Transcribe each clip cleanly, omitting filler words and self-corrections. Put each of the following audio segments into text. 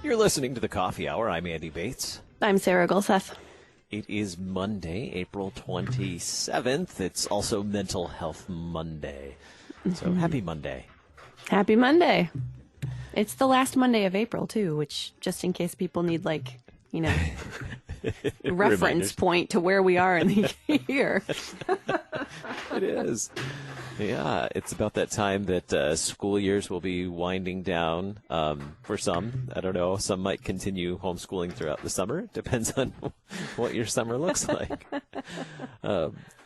You're listening to the Coffee Hour. I'm Andy Bates. I'm Sarah Gulseth. It is Monday, April 27th. It's also Mental Health Monday. So happy Monday. Happy Monday. It's the last Monday of April, too, which, just in case people need, like, you know, reference point to where we are in the year. It is. Yeah, it's about that time that school years will be winding down for some. I don't know. Some might continue homeschooling throughout the summer. It depends on what your summer looks like.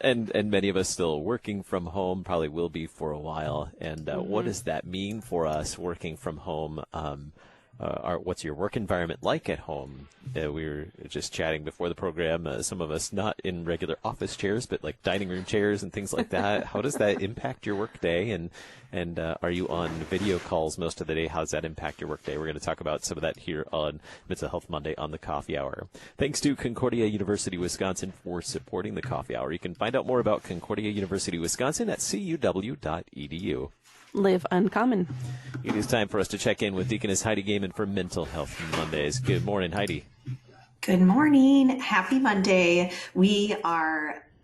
And many of us still working from home, probably will be for a while. And what does that mean for us working from home? What's your work environment like at home? We were just chatting before the program, some of us not in regular office chairs, but like dining room chairs and things like that. How does that impact your work day? And are you on video calls most of the day? How does that impact your work day? We're going to talk about some of that here on Mental Health Monday on the Coffee Hour. Thanks to Concordia University, Wisconsin for supporting the Coffee Hour. You can find out more about Concordia University, Wisconsin at cuw.edu. Live uncommon. It is time for us to check in with Deaconess Heidi Goehmann for Mental Health Mondays. Good morning, Heidi. Good morning. Happy Monday.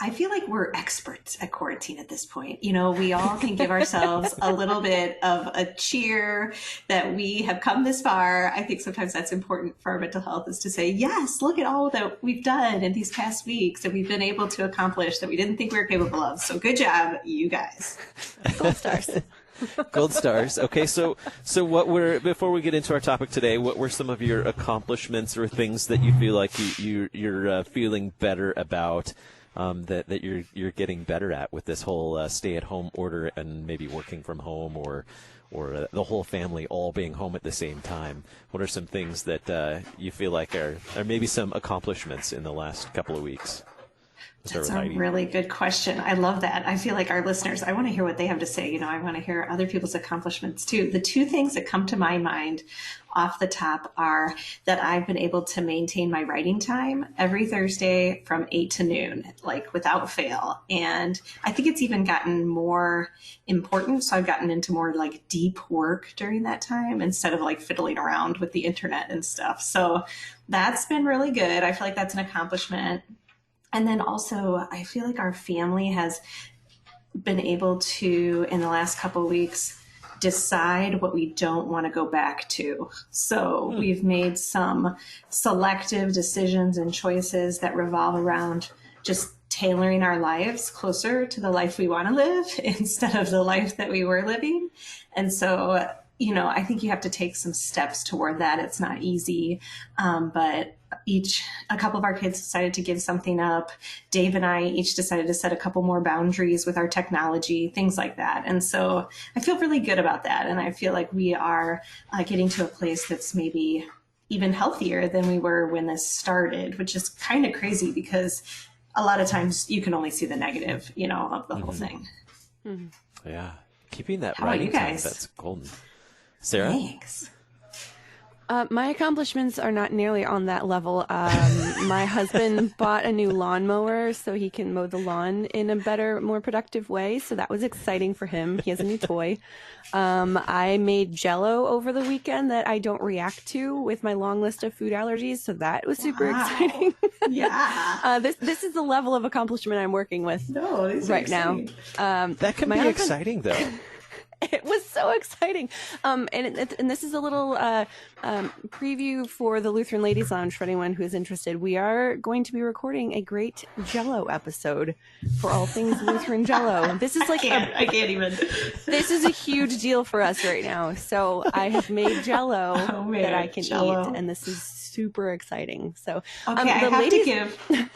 I feel like we're experts at quarantine at this point. You know, we all can give ourselves a little bit of a cheer that we have come this far. I think sometimes that's important for our mental health, is to say, yes, look at all that we've done in these past weeks that we've been able to accomplish that we didn't think we were capable of. So good job, you guys. Gold stars. Gold stars. Okay, so before we get into our topic today, what were some of your accomplishments or things that you feel like you're feeling better about, that you're getting better at with this whole stay-at-home order and maybe working from home or the whole family all being home at the same time? What are some things that you feel like are maybe some accomplishments in the last couple of weeks? That's a really good question. I love that. I feel like our listeners, I want to hear what they have to say. You know, I want to hear other people's accomplishments too. The two things that come to my mind off the top are that I've been able to maintain my writing time every Thursday from 8 to noon, like without fail. And I think it's even gotten more important. So I've gotten into more like deep work during that time instead of like fiddling around with the internet and stuff. So that's been really good. I feel like that's an accomplishment. And then also, I feel like our family has been able to, in the last couple of weeks, decide what we don't want to go back to. So we've made some selective decisions and choices that revolve around just tailoring our lives closer to the life we want to live instead of the life that we were living. And so, you know, I think you have to take some steps toward that. It's not easy, but a couple of our kids decided to give something up. Dave and I each decided to set a couple more boundaries with our technology, things like that. And so I feel really good about that. And I feel like we are getting to a place that's maybe even healthier than we were when this started, which is kind of crazy because a lot of times you can only see the negative, you know, of the whole thing. Mm-hmm. Yeah. Keeping that How writing about you time, guys? that's golden. Sarah? Thanks. My accomplishments are not nearly on that level. My husband bought a new lawnmower so he can mow the lawn in a better, more productive way. So that was exciting for him. He has a new toy. I made Jell-O over the weekend that I don't react to with my long list of food allergies. So that was super exciting. Yeah. This is the level of accomplishment I'm working with right now. That can be exciting, though. It was so exciting. And this is a little preview for the Lutheran Ladies Lounge for anyone who's interested. We are going to be recording a great Jell-O episode for all things Lutheran Jell-O. This is like I can't even. This is a huge deal for us right now. So I have made Jell-O that I can eat, and this is super exciting. So okay, I have to give.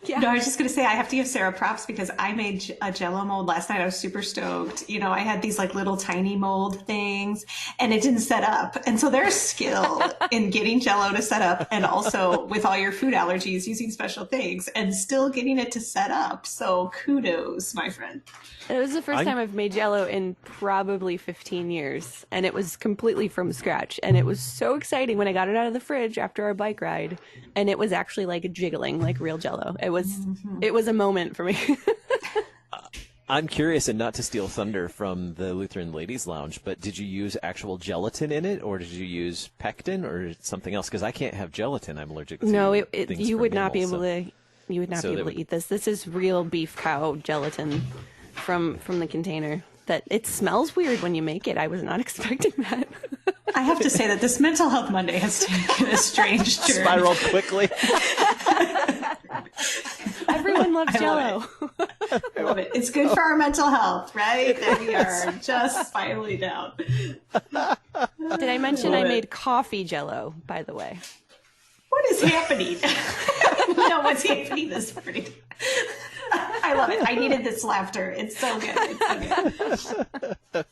Yeah. No, I was just going to say, I have to give Sarah props because I made a Jell-O mold last night. I was super stoked. You know, I had these like little tiny mold things and it didn't set up. And so there's skill in getting Jell-O to set up, and also with all your food allergies, using special things and still getting it to set up. So kudos, my friend. It was the first time I've made Jell-O in probably 15 years, and it was completely from scratch. And it was so exciting when I got it out of the fridge after our bike ride, and it was actually like jiggling like real Jell-O. It was a moment for me. I'm curious, and not to steal thunder from the Lutheran Ladies Lounge, but did you use actual gelatin in it, or did you use pectin or something else? Because I can't have gelatin. I'm allergic to No, things you from would not be mammals, able to. You would not be able to eat this. This is real beef cow gelatin from the container. That it smells weird when you make it. I was not expecting that. I have to say that this Mental Health Monday has taken a strange turn. Spiraled quickly. Everyone loves Jell-O. I love it. It's good for our mental health, right? There we are, just spiraling down. Did I mention I made coffee Jell-O, by the way? What is happening? No, what's happening this morning? I love it. I needed this laughter. It's so good. It's so good.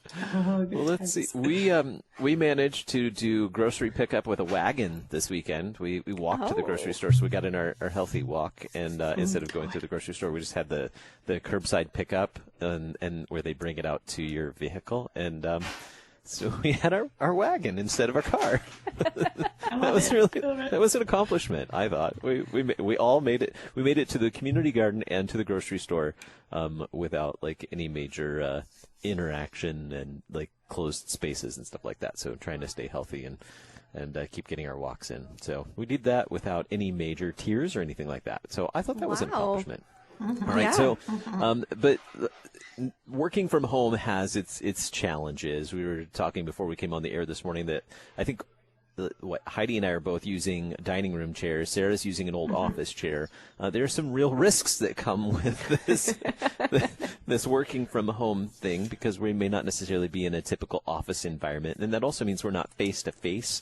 Well, let's see. We managed to do grocery pickup with a wagon this weekend. We walked to the grocery store, so we got in our healthy walk, and instead of going to the grocery store, we just had the curbside pickup and where they bring it out to your vehicle, and so we had our wagon instead of our car. That was an accomplishment, I thought. We all made it. We made it to the community garden and to the grocery store without like any major interaction and like closed spaces and stuff like that. So trying to stay healthy and keep getting our walks in. So we did that without any major tears or anything like that. So I thought that was an accomplishment. All right. Yeah. So, but working from home has its challenges. We were talking before we came on the air this morning that I think Heidi and I are both using dining room chairs. Sarah's using an old office chair. There are some real risks that come with this working from home thing, because we may not necessarily be in a typical office environment, and that also means we're not face to face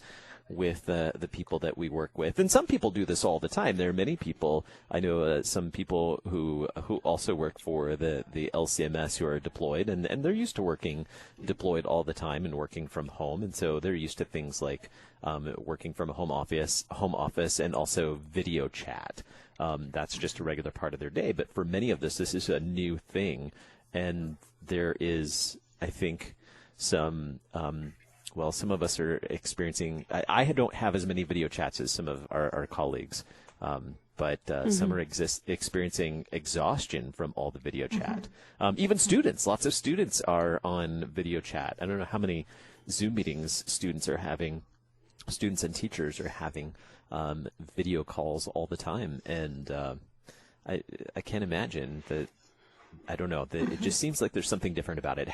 with the people that we work with. And some people do this all the time. There are many people, I know some people who also work for the LCMS who are deployed, and they're used to working deployed all the time and working from home. And so they're used to things like working from a home office, and also video chat. That's just a regular part of their day. But for many of this is a new thing. And there is, I think, some of us are experiencing, I don't have as many video chats as some of our colleagues, but some are experiencing exhaustion from all the video chat. Even students, lots of students are on video chat. I don't know how many Zoom meetings students and teachers are having video calls all the time. And I can't imagine that. I don't know. It just seems like there's something different about it.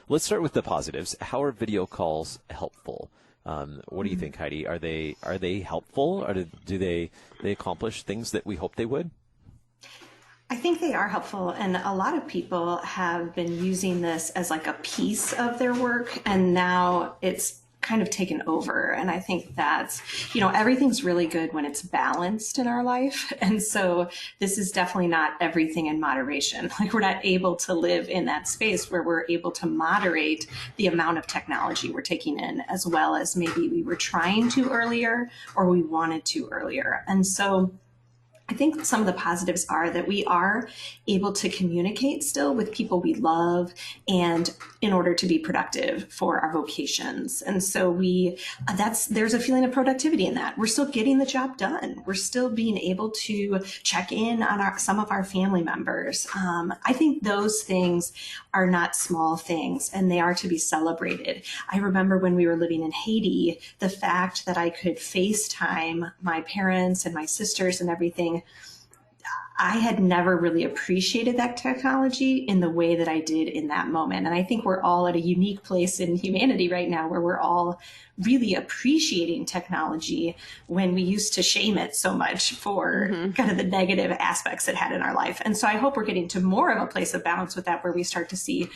Let's start with the positives. How are video calls helpful? What do you think, Heidi? Are they helpful? Or do they accomplish things that we hope they would? I think they are helpful, and a lot of people have been using this as like a piece of their work, and now it's kind of taken over. And I think that's, everything's really good when it's balanced in our life. And so this is definitely not everything in moderation. Like, we're not able to live in that space where we're able to moderate the amount of technology we're taking in, as well as maybe we were trying to earlier or we wanted to earlier. And so I think some of the positives are that we are able to communicate still with people we love, and in order to be productive for our vocations. And so there's a feeling of productivity in that. We're still getting the job done. We're still being able to check in on some of our family members. I think those things are not small things, and they are to be celebrated. I remember when we were living in Haiti, the fact that I could FaceTime my parents and my sisters and everything, I had never really appreciated that technology in the way that I did in that moment. And I think we're all at a unique place in humanity right now where we're all really appreciating technology when we used to shame it so much for kind of the negative aspects it had in our life. And so I hope we're getting to more of a place of balance with that, where we start to see,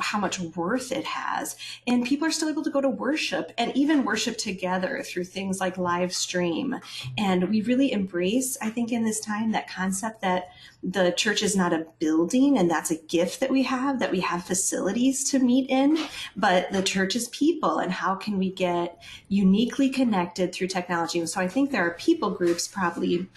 how much worth it has. And people are still able to go to worship and even worship together through things like live stream. And we really embrace, I think, in this time, that concept that the church is not a building, and that's a gift that we have facilities to meet in, but the church is people, and how can we get uniquely connected through technology? And so I think there are people groups probably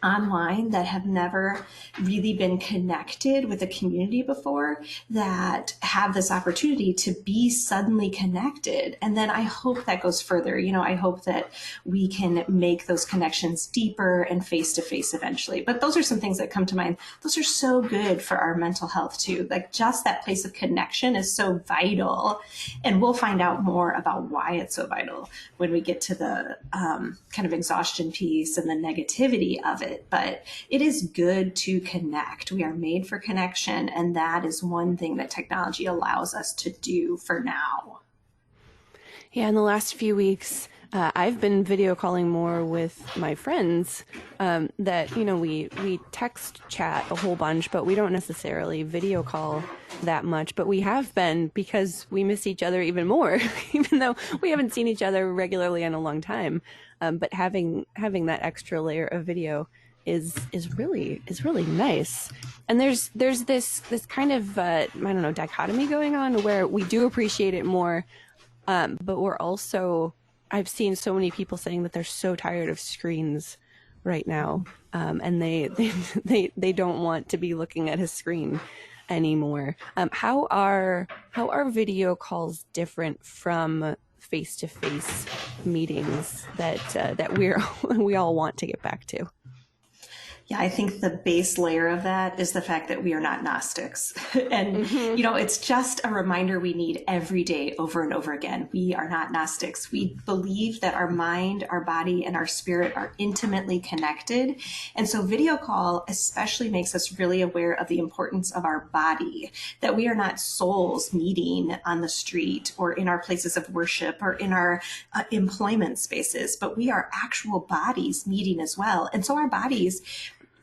online that have never really been connected with a community before that have this opportunity to be suddenly connected. And then I hope that goes further. I hope that we can make those connections deeper and face to face eventually. But those are some things that come to mind. Those are so good for our mental health too. Like, just that place of connection is so vital. And we'll find out more about why it's so vital when we get to the kind of exhaustion piece and the negativity of it. But it is good to connect. We are made for connection, and that is one thing that technology allows us to do for now. Yeah, in the last few weeks, I've been video calling more with my friends that, we text chat a whole bunch, but we don't necessarily video call that much. But we have been, because we miss each other even more, even though we haven't seen each other regularly in a long time. But having that extra layer of video is really nice. And there's this kind of dichotomy going on where we do appreciate it more, but we're also, I've seen so many people saying that they're so tired of screens right now, and they don't want to be looking at a screen anymore. How are video calls different from face-to-face meetings that we all want to get back to? Yeah, I think the base layer of that is the fact that we are not Gnostics. And, it's just a reminder we need every day over and over again. We are not Gnostics. We believe that our mind, our body, and our spirit are intimately connected. And so video call especially makes us really aware of the importance of our body, that we are not souls meeting on the street or in our places of worship or in our employment spaces, but we are actual bodies meeting as well. And so our bodies,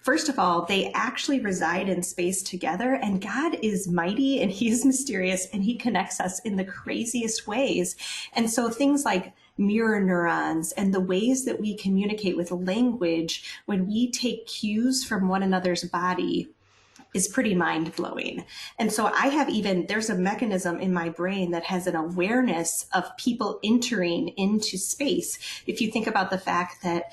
first of all, they actually reside in space together, and God is mighty and he is mysterious and he connects us in the craziest ways. And so things like mirror neurons and the ways that we communicate with language when we take cues from one another's body is pretty mind-blowing. And so there's a mechanism in my brain that has an awareness of people entering into space. If you think about the fact that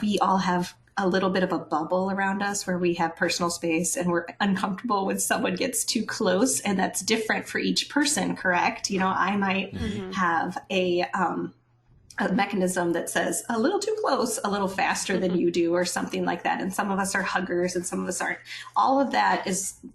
we all have a little bit of a bubble around us where we have personal space and we're uncomfortable when someone gets too close, and that's different for each person, correct? I might have a mechanism that says a little too close, a little faster than you do, or something like that. And some of us are huggers and some of us aren't. All of that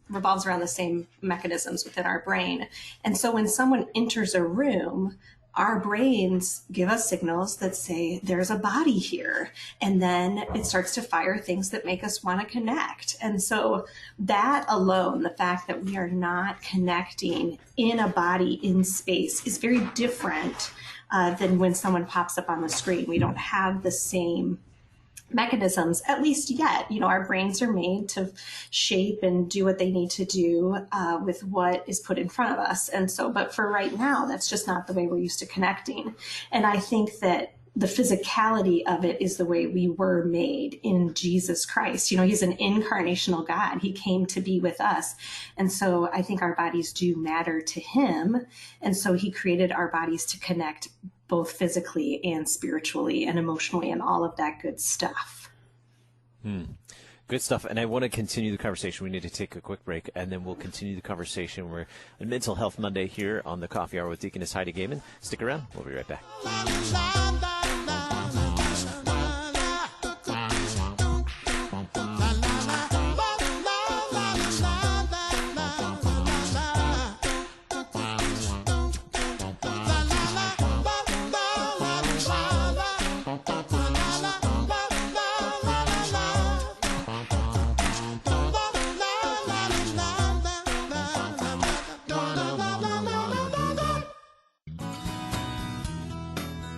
revolves around the same mechanisms within our brain. And so when someone enters a room, our brains give us signals that say there's a body here. And then it starts to fire things that make us want to connect. And so that alone, the fact that we are not connecting in a body in space, is very different than when someone pops up on the screen. We don't have the same mechanisms, at least yet. Our brains are made to shape and do what they need to do with what is put in front of us. And so, but for right now, that's just not the way we're used to connecting. And I think that the physicality of it is the way we were made in Jesus Christ. He's an incarnational God. He came to be with us. And so I think our bodies do matter to him. And so he created our bodies to connect both physically and spiritually and emotionally and all of that good stuff. Good stuff. And I want to continue the conversation. We need to take a quick break, and then we'll continue the conversation. We're on Mental Health Monday here on the Coffee Hour with Deaconess Heidi Goehmann. Stick around. We'll be right back.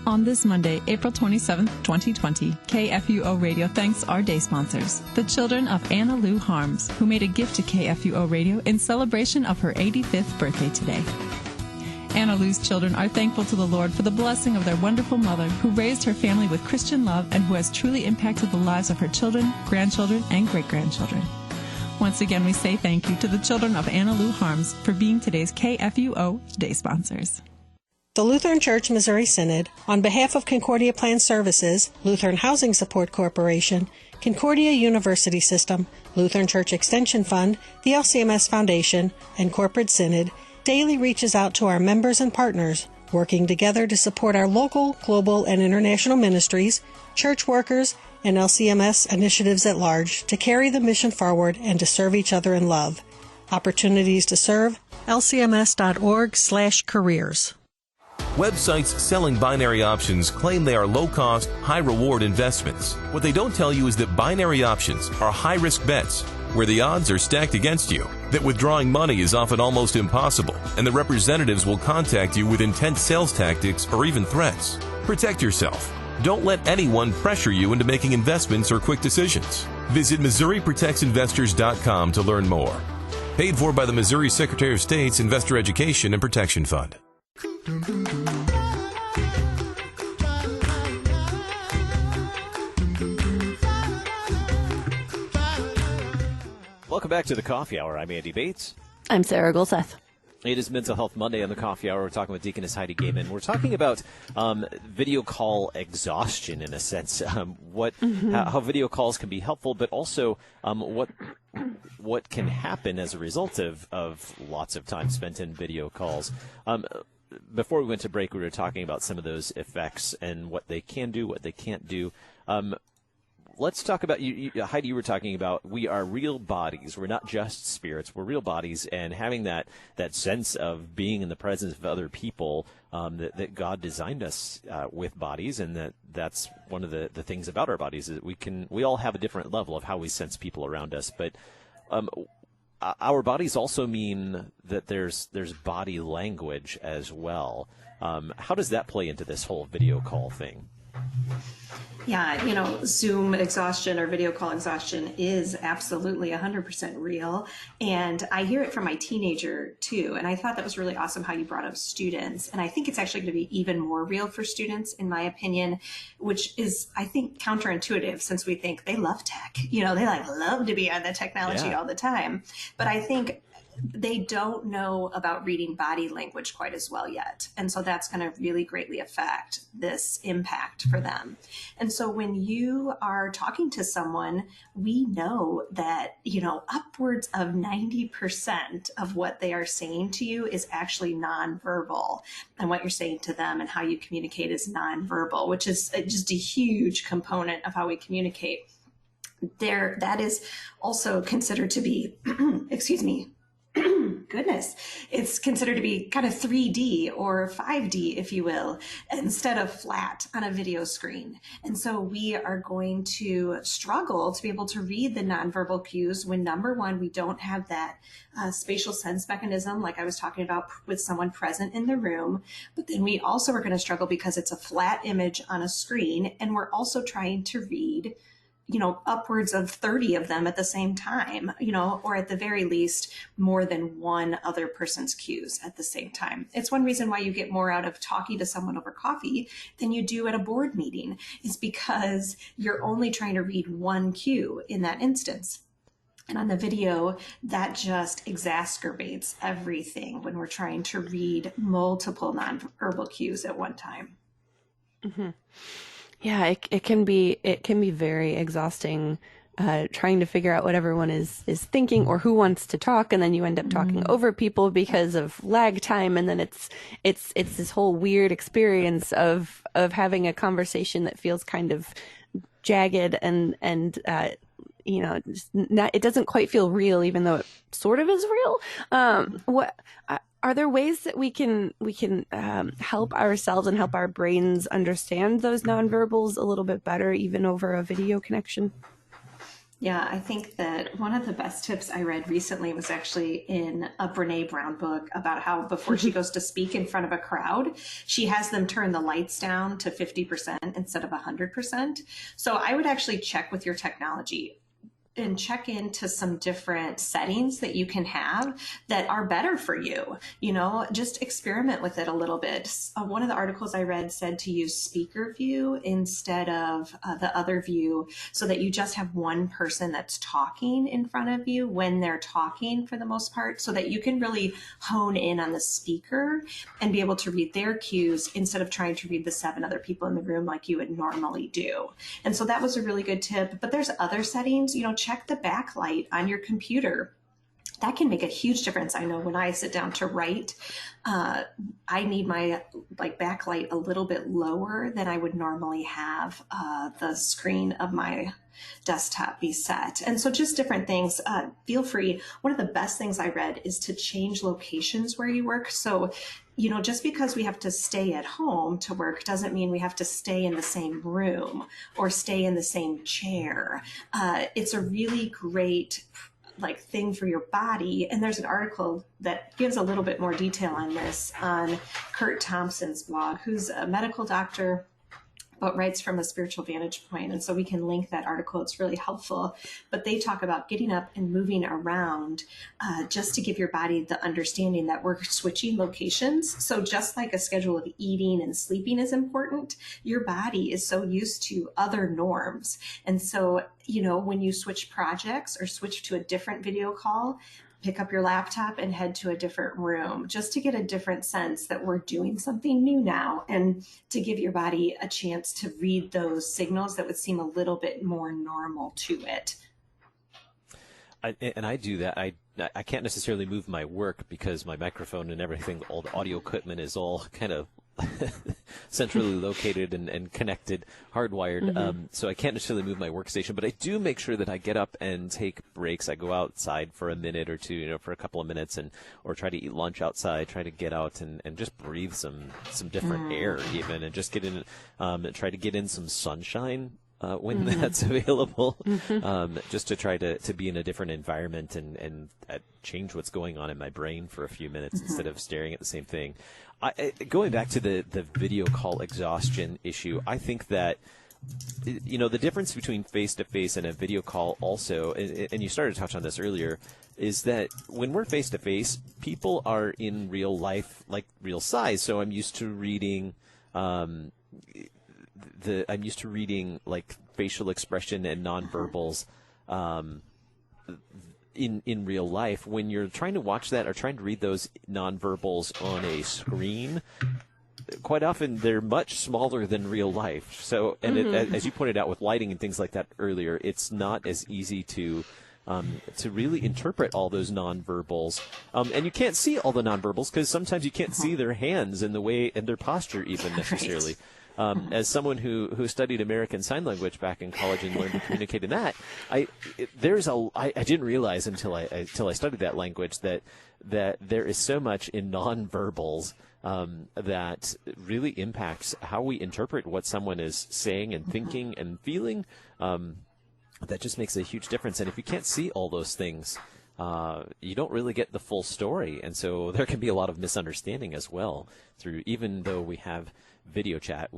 On this Monday, April 27th, 2020, KFUO Radio thanks our day sponsors, the children of Anna Lou Harms, who made a gift to KFUO Radio in celebration of her 85th birthday today. Anna Lou's children are thankful to the Lord for the blessing of their wonderful mother, who raised her family with Christian love and who has truly impacted the lives of her children, grandchildren, and great-grandchildren. Once again, we say thank you to the children of Anna Lou Harms for being today's KFUO Day sponsors. The Lutheran Church Missouri Synod, on behalf of Concordia Plan Services, Lutheran Housing Support Corporation, Concordia University System, Lutheran Church Extension Fund, the LCMS Foundation, and Corporate Synod, daily reaches out to our members and partners, working together to support our local, global, and international ministries, church workers, and LCMS initiatives at large to carry the mission forward and to serve each other in love. Opportunities to serve, lcms.org/careers. Websites selling binary options claim they are low-cost, high-reward investments. What they don't tell you is that binary options are high-risk bets, where the odds are stacked against you, that withdrawing money is often almost impossible, and the representatives will contact you with intense sales tactics or even threats. Protect yourself. Don't let anyone pressure you into making investments or quick decisions. Visit MissouriProtectsInvestors.com to learn more. Paid for by the Missouri Secretary of State's Investor Education and Protection Fund. Welcome back to the Coffee Hour. I'm Andy Bates. I'm Sarah Golseth. It is Mental Health Monday on the Coffee Hour. We're talking with Deaconess Heidi Goehmann. We're talking about video call exhaustion, in a sense. How video calls can be helpful, but also what can happen as a result of lots of time spent in video calls. Before we went to break, we were talking about some of those effects and what they can do, what they can't do. Let's talk about, Heidi, you were talking about we are real bodies. We're not just spirits. We're real bodies, and having that sense of being in the presence of other people, that God designed us with bodies, and that's one of the things about our bodies is that we all have a different level of how we sense people around us, but our bodies also mean that there's body language as well. How does that play into this whole video call thing? Yeah, Zoom exhaustion or video call exhaustion is absolutely 100% real. And I hear it from my teenager too. And I thought that was really awesome how you brought up students. And I think it's actually going to be even more real for students, in my opinion, which is, I think, counterintuitive since we think they love tech. They love to be on the technology all the time. But I think they don't know about reading body language quite as well yet. And so that's going to really greatly affect this impact for them. And so when you are talking to someone, we know that, upwards of 90% of what they are saying to you is actually nonverbal. And what you're saying to them and how you communicate is nonverbal, which is just a huge component of how we communicate. That is also considered to be, it's considered to be kind of 3D or 5D, if you will, instead of flat on a video screen. And so we are going to struggle to be able to read the nonverbal cues when, number one, we don't have that spatial sense mechanism, like I was talking about with someone present in the room. But then we also are going to struggle because it's a flat image on a screen, and we're also trying to read upwards of 30 of them at the same time, or at the very least, more than one other person's cues at the same time. It's one reason why you get more out of talking to someone over coffee than you do at a board meeting, is because you're only trying to read one cue in that instance. And on the video, that just exacerbates everything when we're trying to read multiple nonverbal cues at one time. Mm-hmm. Yeah, it can be very exhausting, trying to figure out what everyone is thinking or who wants to talk, and then you end up talking over people because of lag time, and then it's this whole weird experience of having a conversation that feels kind of jagged and it doesn't quite feel real, even though it sort of is real. Are there ways that we can help ourselves and help our brains understand those nonverbals a little bit better, even over a video connection? Yeah, I think that one of the best tips I read recently was actually in a Brene Brown book about how before she goes to speak in front of a crowd, she has them turn the lights down to 50% instead of 100%. So I would actually check with your technology and check into some different settings that you can have that are better for you. Just experiment with it a little bit. One of the articles I read said to use speaker view instead of the other view, so that you just have one person that's talking in front of you when they're talking for the most part, so that you can really hone in on the speaker and be able to read their cues instead of trying to read the 7 other people in the room like you would normally do. And so that was a really good tip. But there's other settings, check the backlight on your computer. That can make a huge difference. I know when I sit down to write, I need my backlight a little bit lower than I would normally have the screen of my desktop be set. And so just different things. Feel free. One of the best things I read is to change locations where you work. So just because we have to stay at home to work doesn't mean we have to stay in the same room or stay in the same chair. It's a really great thing for your body. And there's an article that gives a little bit more detail on this on Kurt Thompson's blog, who's a medical doctor but writes from a spiritual vantage point. And so we can link that article. It's really helpful. But they talk about getting up and moving around just to give your body the understanding that we're switching locations. So just like a schedule of eating and sleeping is important, your body is so used to other norms. And so, when you switch projects or switch to a different video call, pick up your laptop and head to a different room just to get a different sense that we're doing something new now, and to give your body a chance to read those signals that would seem a little bit more normal to it. I do that. I can't necessarily move my work because my microphone and everything, all the audio equipment is all kind of centrally located and connected, hardwired. So I can't necessarily move my workstation, but I do make sure that I get up and take breaks. I go outside for a minute or two, for a couple of minutes, or try to eat lunch outside, try to get out and just breathe some different air even, and just get in, try to get in some sunshine. When that's available, just to try to be in a different environment and change what's going on in my brain for a few minutes instead of staring at the same thing. Going back to the video call exhaustion issue, I think that the difference between face-to-face and a video call also, and you started to touch on this earlier, is that when we're face-to-face, people are in real life, like real size. So I'm used to reading like facial expression and nonverbals in real life. When you're trying to watch that or trying to read those nonverbals on a screen, quite often they're much smaller than real life. So, and as you pointed out with lighting and things like that earlier, it's not as easy to really interpret all those nonverbals. And you can't see all the nonverbals because sometimes you can't see their hands and the way and their posture even necessarily. As someone who studied American Sign Language back in college and learned to communicate in that, I didn't realize until I studied that language that there is so much in nonverbals that really impacts how we interpret what someone is saying and thinking and feeling. That just makes a huge difference. And if you can't see all those things, you don't really get the full story. And so there can be a lot of misunderstanding as well even though we have video chat,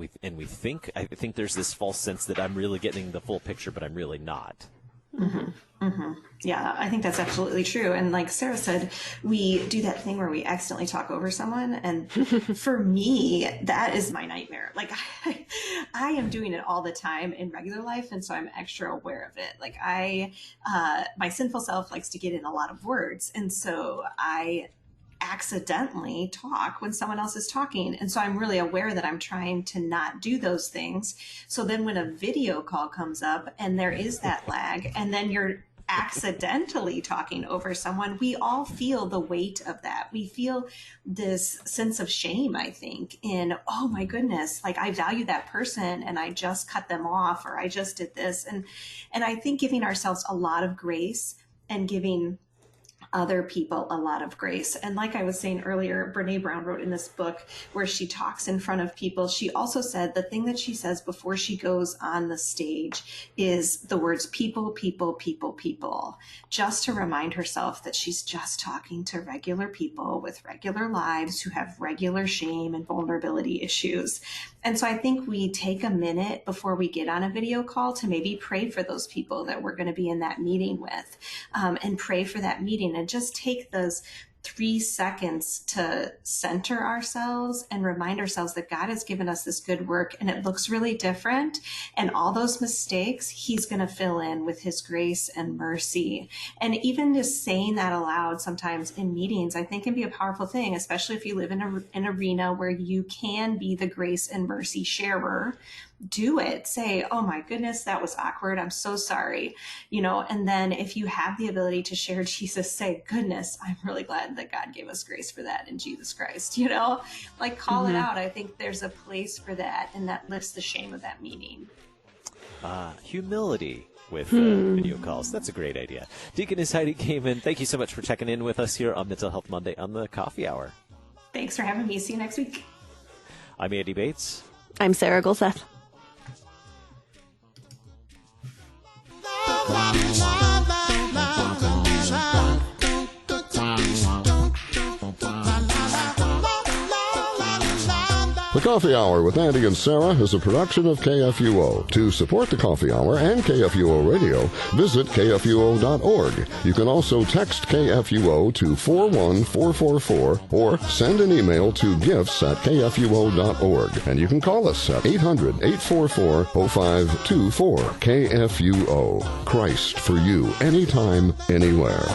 I think there's this false sense that I'm really getting the full picture, but I'm really not. Yeah, I think that's absolutely true. And like Sarah said, we do that thing where we accidentally talk over someone. And for me, that is my nightmare. Like I am doing it all the time in regular life. And so I'm extra aware of it. Like my sinful self likes to get in a lot of words. And so I accidentally talk when someone else is talking. And so I'm really aware that I'm trying to not do those things. So then when a video call comes up and there is that lag, and then you're accidentally talking over someone, we all feel the weight of that. We feel this sense of shame, I think, in, oh my goodness, like I value that person and I just cut them off, or I just did this. And I think giving ourselves a lot of grace and giving other people a lot of grace. And like I was saying earlier, Brene Brown wrote in this book where she talks in front of people. She also said the thing that she says before she goes on the stage is the words people, people, people, people, just to remind herself that she's just talking to regular people with regular lives who have regular shame and vulnerability issues. And so I think we take a minute before we get on a video call to maybe pray for those people that we're going to be in that meeting with, and pray for that meeting, and just take those 3 seconds to center ourselves and remind ourselves that God has given us this good work and it looks really different. And all those mistakes, he's going to fill in with his grace and mercy. And even just saying that aloud sometimes in meetings, I think can be a powerful thing, especially if you live in an arena where you can be the grace and mercy sharer. Do it. Say, oh my goodness, that was awkward. I'm so sorry. And then if you have the ability to share Jesus, say, goodness, I'm really glad that God gave us grace for that in Jesus Christ, like call it out. I think there's a place for that, and that lifts the shame of that meeting. Humility with video calls. That's a great idea. Deaconess Heidi Goehmann, thank you so much for checking in with us here on Mental Health Monday on the Coffee Hour. Thanks for having me. See you next week. I'm Andy Bates. I'm Sarah Gulseth. The Coffee Hour with Andy and Sarah is a production of KFUO. To support the Coffee Hour and KFUO Radio, visit KFUO.org. You can also text KFUO to 41444 or send an email to gifts@KFUO.org. And you can call us at 800-844-0524. KFUO. Christ for you, anytime, anywhere.